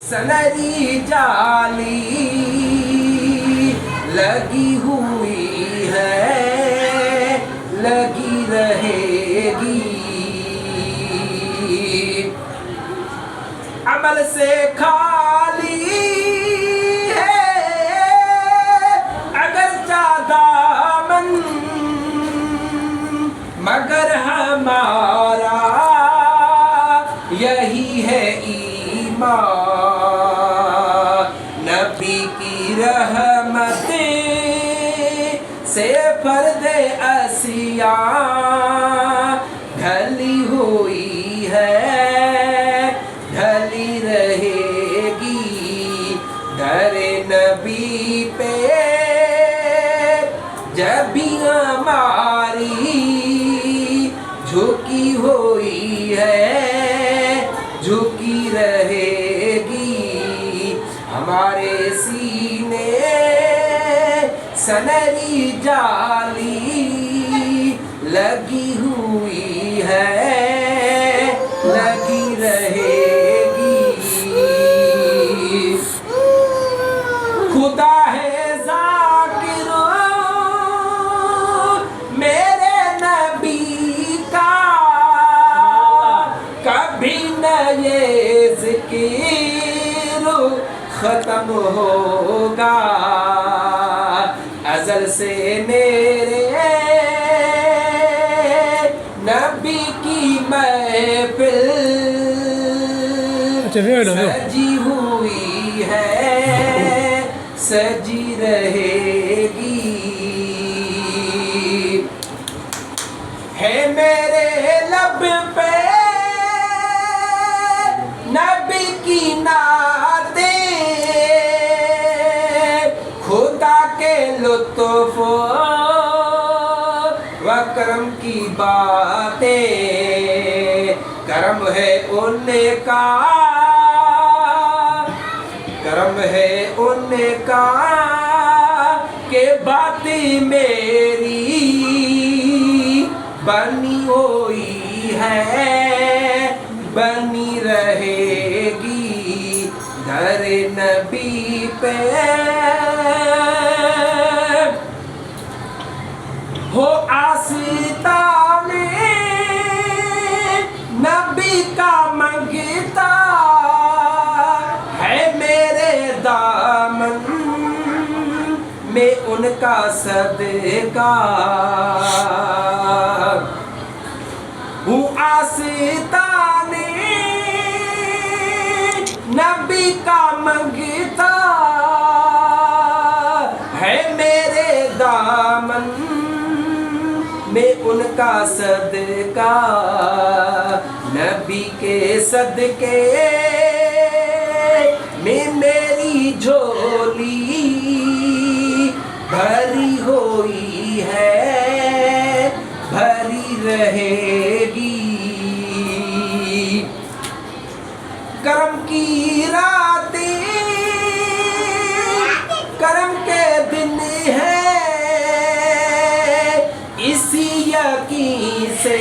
सनरी जाली लगी हुई है, लगी रहेगी। अमल से खाली है अगर दामन, मगर हमारा यही है ईमान। नबी की रहमतें से फर्दे असिया ढली हुई है, ढली रहेगी। दरे नबी पे जब भी हमारी झुकी हुई है, झुकी रहेगी। हमारे सीने सनरी जाली लगी हुई है, लगी रहेगी। खुदा है ज़ाकिर मेरे नबी का, कभी न ये ज़िक्र खत्म होगा। अज़ल से मेरे नबी की महफिल सजी हुई है, सजी रहेगी। है मेरे लब पे नबी की नाते, खुदा के लुत्फ़ व करम की बातें। करम है उनका, करम है उनका के बातें मेरी बनी हुई है, बनी रहेगी। दर नबी पे हो आस्ताने नबी का मंगता है मेरे दामन में उनका सदका। हूँ आस्ताने नबी का मंगता है मेरे दामन में उनका सदका। नबी के सदके में मेरी झोली भरी हुई है, भरी रहेगी। करम की रातें करम के दिन है, इसी यकीन से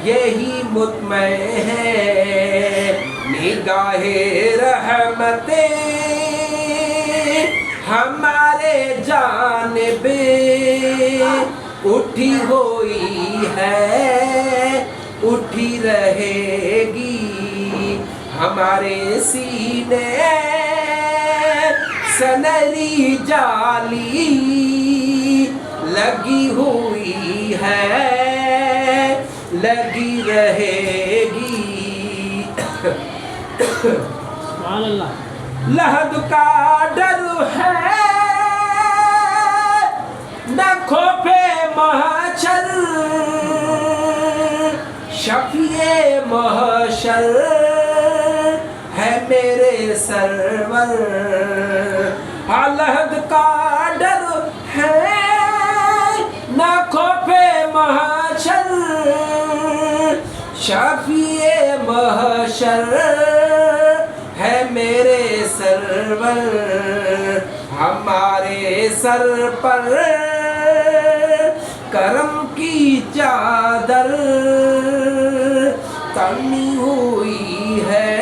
यही मुतमईन है। निगाहे रहमते हमारे जानिब उठी हुई है, उठी रहेगी। हमारे सीने सनरी जाली लगी हुई है, लगी रहेगी। लहद का डर है न खोफे महशर, शफिए महशर है मेरे सरवर। लहद का डर है न खोफे महशर, शफिए महशर है मेरे सरवर। हमारे सर पर करम की चादर तनी हुई है,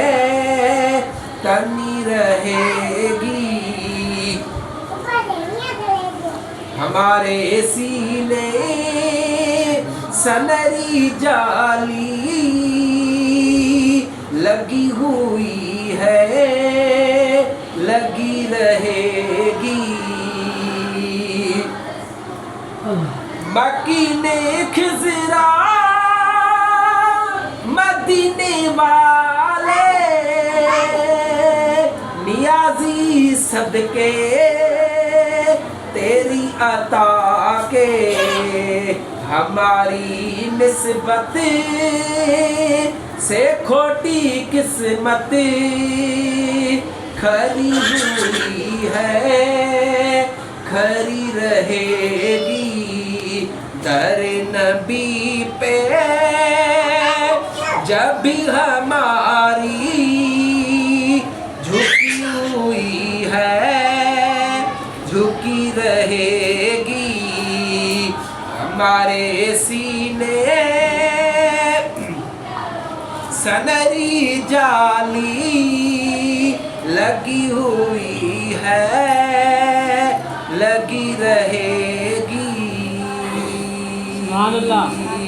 तनी रहेगी, हमारे सीने सनरी जाली लगी हुई है, लगी रहेगी। मकीने खिजरा मदीने वाले नियाजी सदके तेरी अता के, हमारी निस्बत से खोटी किस्मत खरी हुई है, खरी रहेगी। दर नबी पे जब भी हमारी झुकी हुई है, झुकी रहेगी। हमारे सीने सनरी जाली लगी हुई है, लगी रहेगी। सुभान अल्लाह।